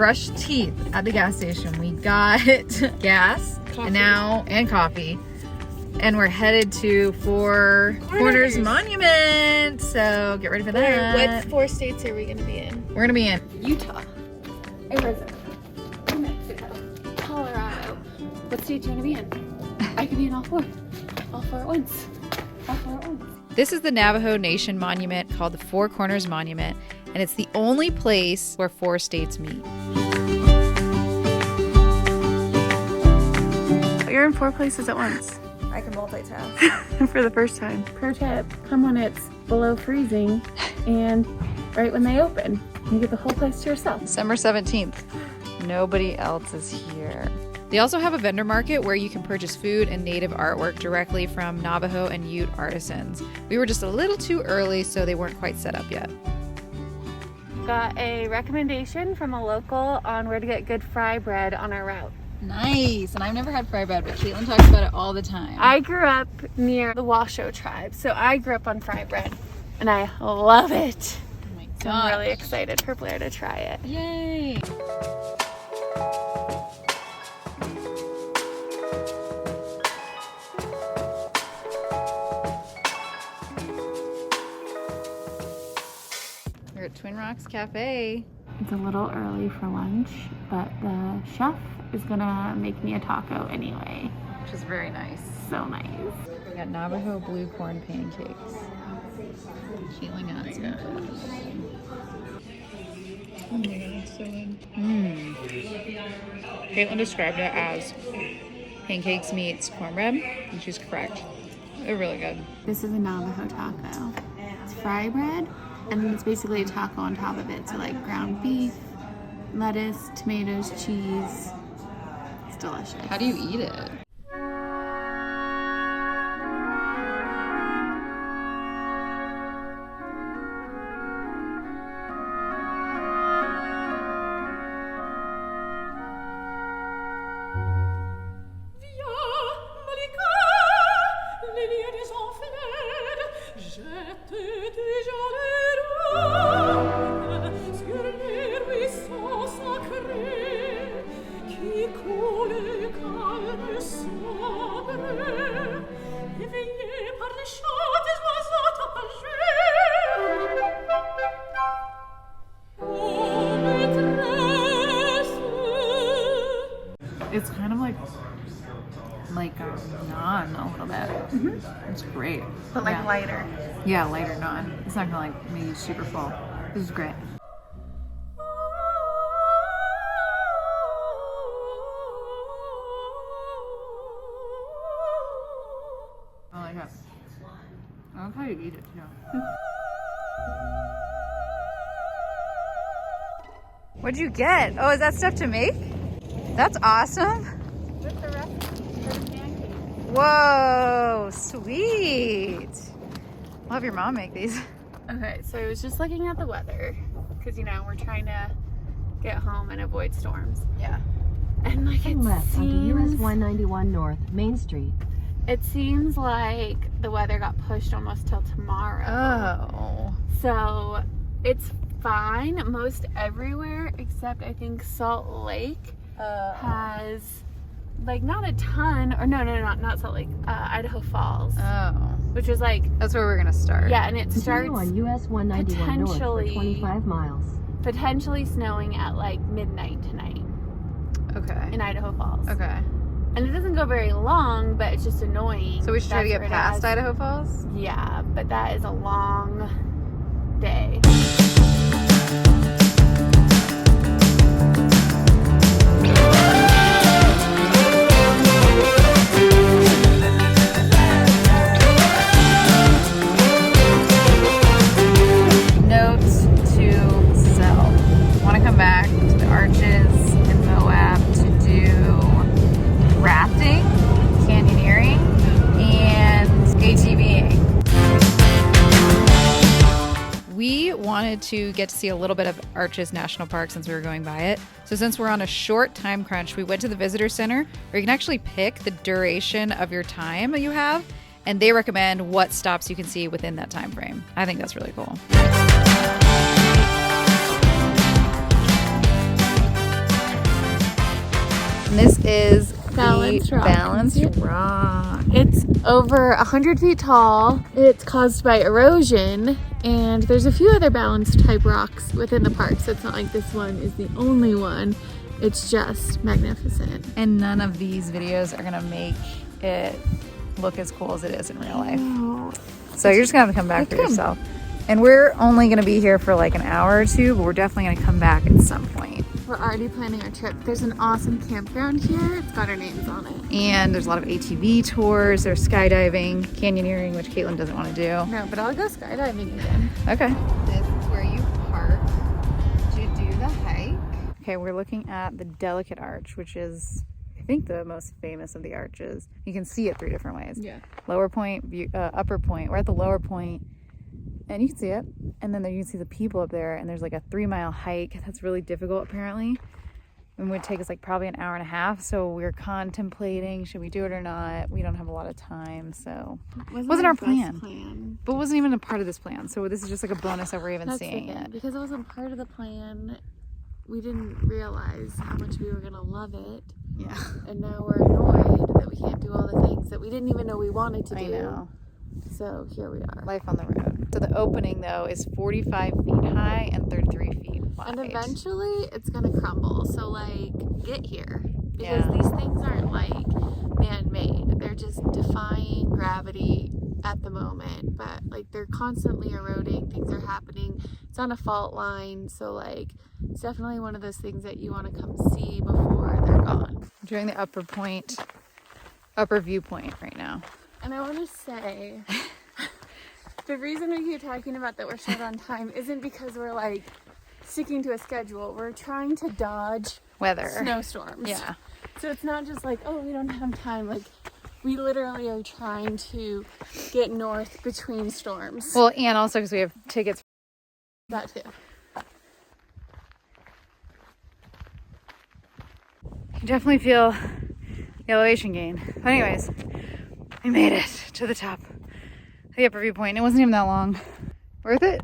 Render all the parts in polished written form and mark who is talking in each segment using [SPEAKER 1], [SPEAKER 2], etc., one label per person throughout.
[SPEAKER 1] brushed teeth at the gas station. We got gas and coffee. And we're headed to Four Corners Monument. So get ready for that.
[SPEAKER 2] What 4 states are we going to be in?
[SPEAKER 1] We're going to be in
[SPEAKER 2] Utah, Arizona, New Mexico, Colorado. What state do you want to be in? I could be in all 4. All 4 at once. All 4 at once.
[SPEAKER 1] This is the Navajo Nation monument called the Four Corners Monument, and it's the only place where 4 states meet.
[SPEAKER 2] You're in 4 places at once.
[SPEAKER 3] I can multitask.
[SPEAKER 2] For the first time. Pro tip, come when it's below freezing and right when they open. You get the whole place to yourself.
[SPEAKER 1] December 17th. Nobody else is here. They also have a vendor market where you can purchase food and native artwork directly from Navajo and Ute artisans. We were just a little too early, so they weren't quite set up yet.
[SPEAKER 2] Got a recommendation from a local on where to get good fry bread on our route.
[SPEAKER 1] Nice, and I've never had fry bread, but Caitlin talks about it all the time.
[SPEAKER 2] I grew up near the Washoe tribe, so I grew up on fry bread, and I love it.
[SPEAKER 1] Oh my
[SPEAKER 2] So I'm really excited for Blair to try it.
[SPEAKER 1] Yay! We're at Twin Rocks Café.
[SPEAKER 2] It's a little early for lunch, but the chef is gonna make me a taco anyway.
[SPEAKER 1] Which is very nice.
[SPEAKER 2] So nice.
[SPEAKER 1] We got Navajo blue corn pancakes. Caitlin got some. Oh my god, it's so good. Caitlin described it as pancakes meets cornbread, and she's correct. They're really good.
[SPEAKER 2] This is a Navajo taco. It's fry bread, and then it's basically a taco on top of it. So like ground beef, lettuce, tomatoes, cheese. It's delicious.
[SPEAKER 1] How do you eat it? It's kind of like naan a little bit. Mm-hmm. It's great.
[SPEAKER 2] But like lighter.
[SPEAKER 1] Yeah, lighter naan. It's not gonna like make you super full. This is great. I like it. I like how you eat it too. What'd you get? Oh, is that stuff to make? That's awesome.
[SPEAKER 2] With the recipe for the pancakes.
[SPEAKER 1] Whoa, sweet. I'll have your mom make these.
[SPEAKER 2] Okay, so I was just looking at the weather because we're trying to get home and avoid storms.
[SPEAKER 1] Yeah.
[SPEAKER 2] And like
[SPEAKER 3] Turn left onto US 191 North, Main Street.
[SPEAKER 2] It seems like the weather got pushed almost till tomorrow.
[SPEAKER 1] Oh.
[SPEAKER 2] So it's fine most everywhere except I think Salt Lake has like not a ton, or not Salt Lake, Idaho Falls.
[SPEAKER 1] Oh.
[SPEAKER 2] Which is like,
[SPEAKER 1] that's where we're gonna start.
[SPEAKER 2] yeah, and it starts
[SPEAKER 3] on US 191 North for 25 miles.
[SPEAKER 2] potentially snowing at like midnight tonight
[SPEAKER 1] Okay.
[SPEAKER 2] in Idaho Falls.
[SPEAKER 1] Okay.
[SPEAKER 2] And it doesn't go very long, but it's just annoying.
[SPEAKER 1] So we should try to
[SPEAKER 2] That's
[SPEAKER 1] get
[SPEAKER 2] where it
[SPEAKER 1] past
[SPEAKER 2] has-
[SPEAKER 1] Idaho Falls?
[SPEAKER 2] Yeah, but that is a long day.
[SPEAKER 1] Notes to self. Want to come back to the Arches in Moab to do rafting, canyoneering, and ATVing. We wanted to get to see a little bit of Arches National Park since we were going by it. So since we're on a short time crunch, we went to the visitor center where you can actually pick the duration of your time that you have, and they recommend what stops you can see within that time frame. I think that's really cool. And this is
[SPEAKER 2] Balanced
[SPEAKER 1] the
[SPEAKER 2] rock.
[SPEAKER 1] Balanced Rock.
[SPEAKER 2] It's over 100 feet tall. It's caused by erosion, and there's a few other balanced type rocks within the park, so it's not like this one is the only one. It's just magnificent.
[SPEAKER 1] And none of these videos are gonna make it look as cool as it is in real life.
[SPEAKER 2] Oh.
[SPEAKER 1] So you're just gonna have to come back for yourself. And we're only gonna be here for like an hour or two, but we're definitely gonna come back at some point.
[SPEAKER 2] We're already planning our trip. There's an awesome campground here. It's got our names on it.
[SPEAKER 1] And there's a lot of ATV tours, there's skydiving, canyoneering, which Caitlin doesn't want to do.
[SPEAKER 2] No, but I'll go skydiving again.
[SPEAKER 1] Okay. This is where you park to do the hike. Okay, we're looking at the Delicate Arch, which is, I think, the most famous of the arches. You can see it 3 different ways.
[SPEAKER 2] Yeah.
[SPEAKER 1] Lower point, upper point. We're at the lower point, and you can see it. And then there you can see the people up there, and there's like a 3-mile hike that's really difficult apparently. And would take us like probably an hour and a half. So we're contemplating, should we do it or not? We don't have a lot of time, so wasn't our plan. But it wasn't even a part of this plan. So this is just like a bonus that we're even seeing it.
[SPEAKER 2] Because it wasn't part of the plan, we didn't realize how much we were gonna love it.
[SPEAKER 1] Yeah.
[SPEAKER 2] And now we're annoyed that we can't do all the things that we didn't even know we wanted to do.
[SPEAKER 1] I know.
[SPEAKER 2] So here we are.
[SPEAKER 1] Life on the road. So the opening though is 45 feet high and 33 feet wide.
[SPEAKER 2] And eventually it's gonna crumble. So like, get here. Because these things aren't like man-made. They're just defying gravity at the moment. But like, they're constantly eroding. Things are happening. It's on a fault line. So like, it's definitely one of those things that you want to come see before they're gone.
[SPEAKER 1] I'm doing the upper viewpoint right now.
[SPEAKER 2] And I want to say, the reason we keep talking about that we're short on time isn't because we're like sticking to a schedule. We're trying to dodge
[SPEAKER 1] Weather.
[SPEAKER 2] snowstorms.
[SPEAKER 1] Yeah.
[SPEAKER 2] So it's not just like, oh, we don't have time. Like, we literally are trying to get north between storms.
[SPEAKER 1] Well, and also because we have tickets.
[SPEAKER 2] That too.
[SPEAKER 1] You definitely feel the elevation gain. But anyways, we made it to the top, the upper viewpoint. It wasn't even that long. Worth it?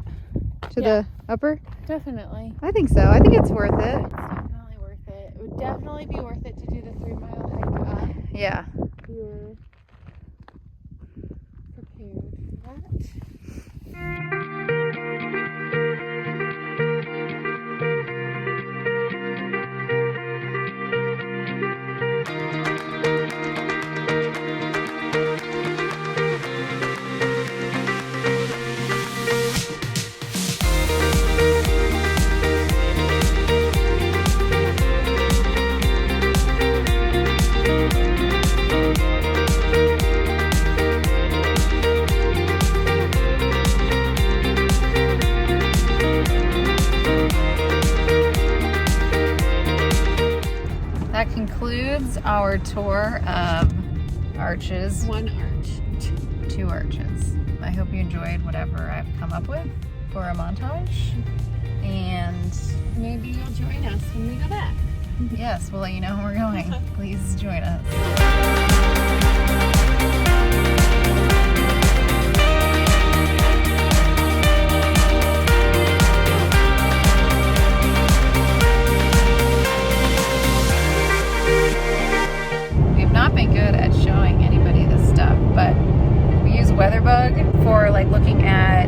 [SPEAKER 1] To the upper?
[SPEAKER 2] Definitely.
[SPEAKER 1] I think so. I think it's worth it.
[SPEAKER 2] It's definitely worth it. It would definitely be worth it to do the 3-mile hike up.
[SPEAKER 1] Yeah.
[SPEAKER 2] If you were prepared for that.
[SPEAKER 1] That concludes our tour of arches.
[SPEAKER 2] 1 arch.
[SPEAKER 1] 2 arches. I hope you enjoyed whatever I've come up with for a montage. And
[SPEAKER 2] Maybe you'll join us when we go back.
[SPEAKER 1] yes, we'll let you know when we're going. Please join us. Not been good at showing anybody this stuff, but we use WeatherBug for like looking at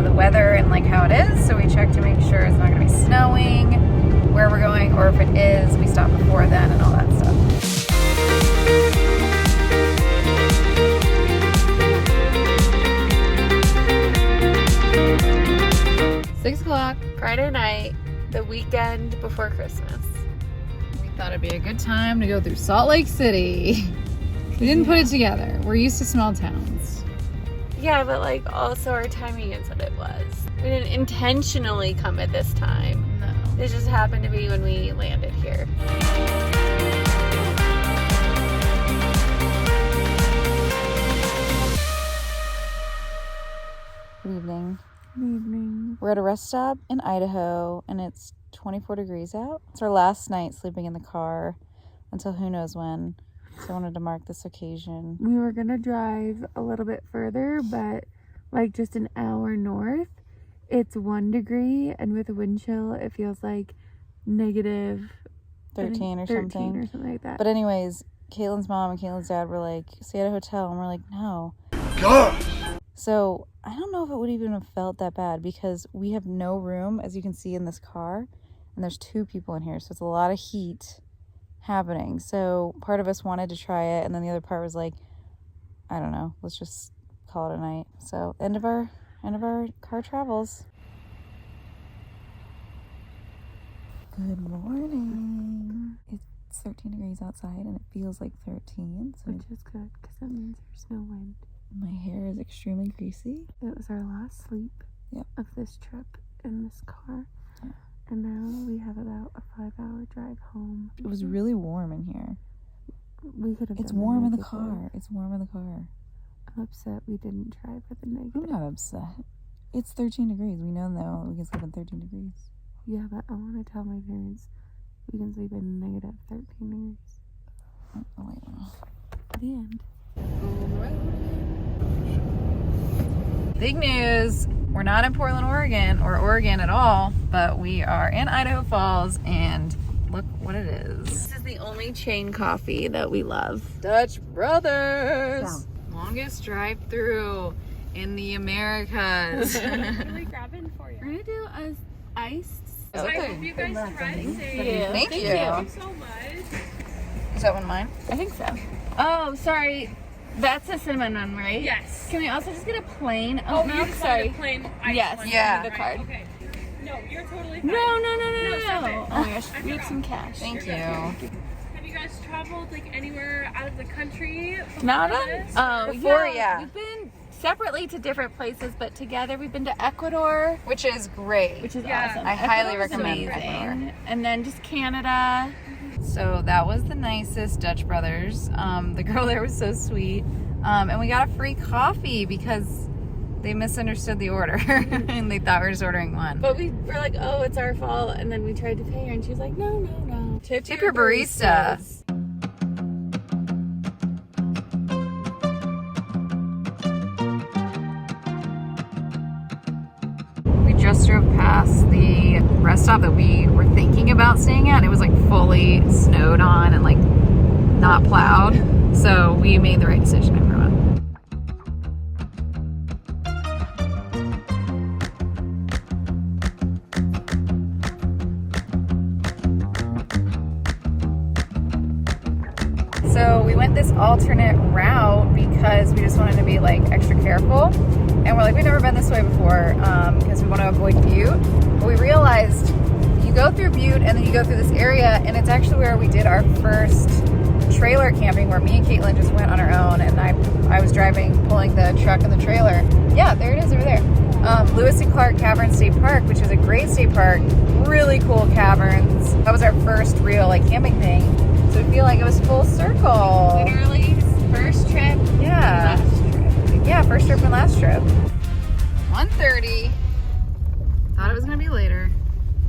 [SPEAKER 1] the weather and like how it is. So we check to make sure it's not going to be snowing, where we're going, or if it is, we stop before then and all that stuff. 6 o'clock.
[SPEAKER 2] Friday night, the weekend before Christmas.
[SPEAKER 1] We thought it'd be a good time to go through Salt Lake City. We didn't put it together. We're used to small towns.
[SPEAKER 2] Yeah, but like also our timing is what it was. We didn't intentionally come at this time.
[SPEAKER 1] No.
[SPEAKER 2] It just happened to be when we landed here.
[SPEAKER 1] Good evening.
[SPEAKER 2] Good evening.
[SPEAKER 1] We're at a rest stop in Idaho, and it's 24 degrees out. It's our last night sleeping in the car until who knows when. So I wanted to mark this occasion.
[SPEAKER 2] We were gonna drive a little bit further, but like just an hour north, it's 1 degree, and with a wind chill, it feels like negative
[SPEAKER 1] 13 or
[SPEAKER 2] 13
[SPEAKER 1] something.
[SPEAKER 2] or something like that.
[SPEAKER 1] But anyways, Caitlin's mom and Caitlin's dad were like, stay at a hotel. And we're like, no.
[SPEAKER 4] Gosh!
[SPEAKER 1] So I don't know if it would even have felt that bad because we have no room, as you can see in this car. And there's 2 people in here. So it's a lot of heat happening. So part of us wanted to try it. And then the other part was like, I don't know. Let's just call it a night. So end of our car travels. Good morning. It's 13 degrees outside and it feels like 13. So
[SPEAKER 2] Which is good because that means there's no wind.
[SPEAKER 1] my hair is extremely greasy.
[SPEAKER 2] It was our last sleep of this trip in this car.
[SPEAKER 1] Yeah.
[SPEAKER 2] And now we have about a 5-hour drive home.
[SPEAKER 1] It was really warm in here.
[SPEAKER 2] We could have.
[SPEAKER 1] It's
[SPEAKER 2] done
[SPEAKER 1] warm in the
[SPEAKER 2] negative.
[SPEAKER 1] car. It's warm in the car.
[SPEAKER 2] I'm upset we didn't try for the
[SPEAKER 1] I'm
[SPEAKER 2] negative.
[SPEAKER 1] not upset. It's 13 degrees. We know now we can sleep in 13 degrees.
[SPEAKER 2] Yeah, but I want to tell my parents we can sleep in negative 13 degrees.
[SPEAKER 1] Oh, wait.
[SPEAKER 2] The end.
[SPEAKER 1] Big news. We're not in Portland, Oregon, or Oregon at all, but we are in Idaho Falls, and look what it is.
[SPEAKER 2] This is the only chain coffee that we love.
[SPEAKER 1] Dutch Brothers. Longest drive through in the Americas.
[SPEAKER 2] Can we grab in for you? We're going to do a iced.
[SPEAKER 1] Okay.
[SPEAKER 5] I hope you guys try safe.
[SPEAKER 1] Thank you.
[SPEAKER 5] Thank you so much.
[SPEAKER 1] Is that one mine?
[SPEAKER 2] I think so. Oh, sorry. That's a cinnamon one, right?
[SPEAKER 5] Yes.
[SPEAKER 2] Can we also just get a plain
[SPEAKER 5] Oh,
[SPEAKER 2] oat
[SPEAKER 5] you
[SPEAKER 2] milk?
[SPEAKER 5] just
[SPEAKER 2] Sorry.
[SPEAKER 5] wanted a plain ice
[SPEAKER 2] Yes.
[SPEAKER 5] one.
[SPEAKER 1] Yeah.
[SPEAKER 2] The card.
[SPEAKER 5] Okay. No, you're totally fine.
[SPEAKER 2] No.
[SPEAKER 5] stop it.
[SPEAKER 2] Oh my gosh,
[SPEAKER 5] I
[SPEAKER 2] we have
[SPEAKER 5] forgot.
[SPEAKER 2] some cash.
[SPEAKER 1] Thank you.
[SPEAKER 5] Have you guys traveled like anywhere out of the country?
[SPEAKER 2] Nada?
[SPEAKER 5] this?
[SPEAKER 2] Oh,
[SPEAKER 1] Before, yeah.
[SPEAKER 2] We've been separately to different places, but together we've been to Ecuador,
[SPEAKER 1] Which is great.
[SPEAKER 2] which is
[SPEAKER 5] Yeah.
[SPEAKER 2] awesome.
[SPEAKER 1] I highly
[SPEAKER 2] Ecuador's
[SPEAKER 1] recommend
[SPEAKER 2] amazing.
[SPEAKER 1] Ecuador.
[SPEAKER 2] And then just Canada.
[SPEAKER 1] So that was the nicest Dutch Brothers. The girl there was so sweet. And we got a free coffee because they misunderstood the order and they thought we were just ordering one.
[SPEAKER 2] But we were like, oh, it's our fault. And then we tried to pay her, and she was like, no.
[SPEAKER 1] Tip your barista. We just drove past the rest stop that we were thinking about staying at. It was like fully snowed on and like not plowed. So we made the right decision, everyone. So we went this alternate route because we just wanted to be like extra careful. And we're like, we've never been this way before because we want to avoid Butte. But we realized you go through Butte and then you go through this area, and it's actually where we did our first trailer camping, where me and Caitlin just went on our own, and I was driving, pulling the truck and the trailer. Yeah, there it is over there. Lewis and Clark Cavern State Park, which is a great state park, really cool caverns. That was our first real like camping thing. So we feel like it was full circle.
[SPEAKER 2] Literally, first trip.
[SPEAKER 1] Yeah.
[SPEAKER 2] Last trip.
[SPEAKER 1] Yeah, first trip and last trip. 1:30. Thought it was gonna be later.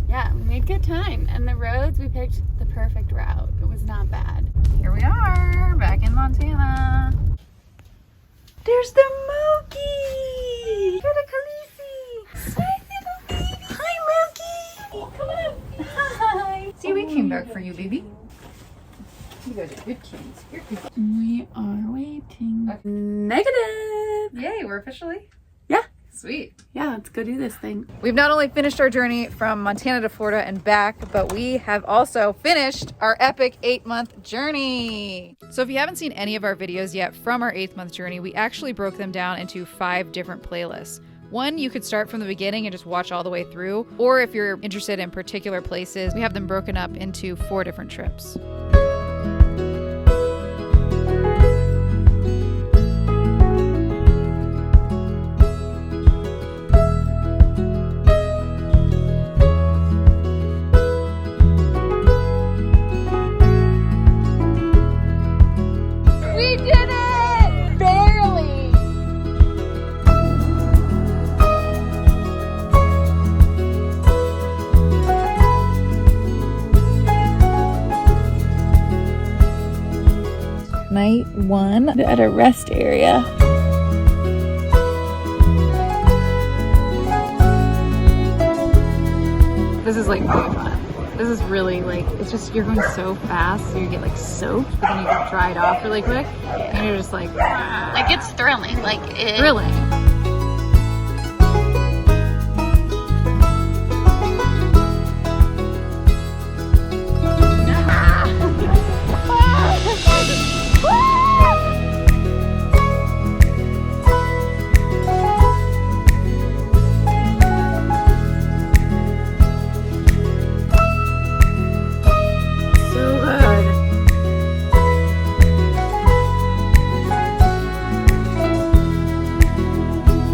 [SPEAKER 2] Yeah, we made good time. And the roads, we picked the perfect route. It was not bad.
[SPEAKER 1] Here we are, back in Montana. There's the Mookie! You're the Khaleesi! Hi, Mookie! Come on! Hi! See, we came back for you, baby. You guys are good kids. You're good.
[SPEAKER 2] We are waiting.
[SPEAKER 1] Negative! Yay, we're officially?
[SPEAKER 2] Yeah.
[SPEAKER 1] Sweet.
[SPEAKER 2] Yeah, let's go do this thing.
[SPEAKER 1] We've not only finished our journey from Montana to Florida and back, but we have also finished our epic 8-month journey. So if you haven't seen any of our videos yet from our 8th-month journey, we actually broke them down into 5 different playlists. One, you could start from the beginning and just watch all the way through, or if you're interested in particular places, we have them broken up into 4 different trips.
[SPEAKER 2] We did it! Barely!
[SPEAKER 1] Night 1.
[SPEAKER 2] At a rest area.
[SPEAKER 1] This is like really fun. This is really like, it's just, you're going so fast, so you get like soaked, but then you get dried off really quick, and you're just like, ah.
[SPEAKER 2] Like it's thrilling, like it.
[SPEAKER 1] Thrilling.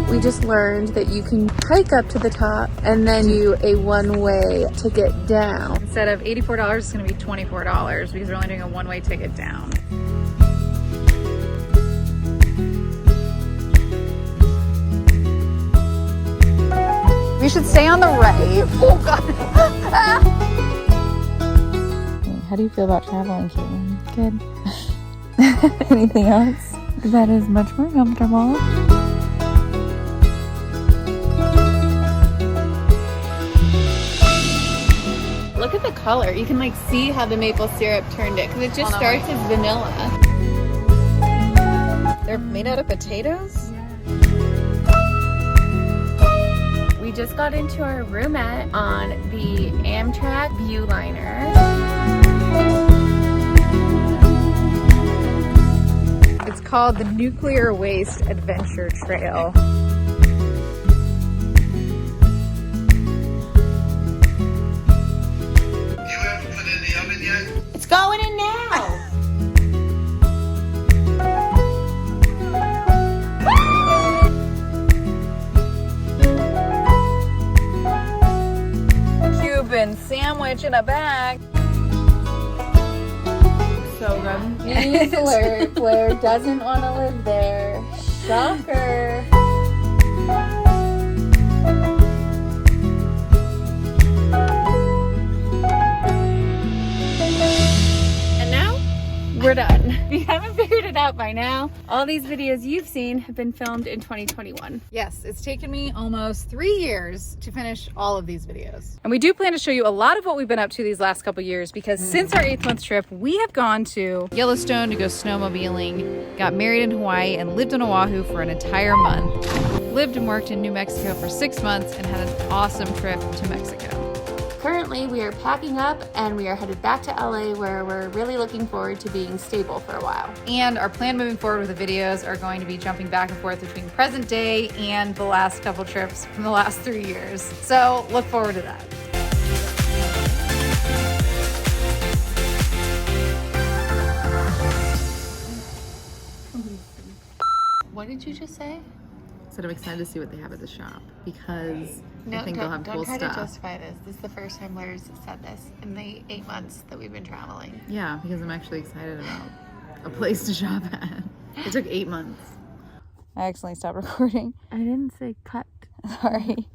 [SPEAKER 2] We just learned that you can hike up to the top and then do a one-way ticket down.
[SPEAKER 1] Instead of $84, it's gonna be $24 because we're only doing a one-way ticket down. We should stay on the right. Oh God.
[SPEAKER 4] How do you feel about traveling, Caitlin? Good. Anything else that is much more comfortable?
[SPEAKER 2] Look at the color. You can like see how the maple syrup turned it because it just starts as vanilla.
[SPEAKER 1] They're made out of potatoes?
[SPEAKER 2] We just got into our roomette on the Amtrak Viewliner.
[SPEAKER 1] It's called the Nuclear Waste Adventure Trail.
[SPEAKER 2] It's going in now.
[SPEAKER 1] Cuban sandwich in a bag.
[SPEAKER 2] So good.
[SPEAKER 4] News alert, Blair doesn't want to live there. Shocker.
[SPEAKER 2] And now we're done. If you haven't figured it out by now, all these videos you've seen have been filmed in 2021.
[SPEAKER 1] Yes, it's taken me almost 3 years to finish all of these videos. And we do plan to show you a lot of what we've been up to these last couple years because since our 8th month trip, we have gone to Yellowstone to go snowmobiling, got married in Hawaii, and lived on Oahu for an entire month. Lived and worked in New Mexico for 6 months and had an awesome trip to Mexico.
[SPEAKER 2] Currently, we are packing up and we are headed back to LA where we're really looking forward to being stable for a while.
[SPEAKER 1] And our plan moving forward with the videos are going to be jumping back and forth between present day and the last couple trips from the last 3 years. So look forward to that.
[SPEAKER 2] What did you just say?
[SPEAKER 6] So I'm excited to see what they have at the shop because
[SPEAKER 2] No,
[SPEAKER 6] I think they'll have
[SPEAKER 2] don't
[SPEAKER 6] cool
[SPEAKER 2] try
[SPEAKER 6] stuff.
[SPEAKER 2] to justify this. This is the first time Blair's said this in the 8 months that we've been traveling.
[SPEAKER 6] Yeah, because I'm actually excited about a place to shop at. It took 8 months.
[SPEAKER 4] I accidentally stopped recording.
[SPEAKER 2] I didn't say cut.
[SPEAKER 4] Sorry.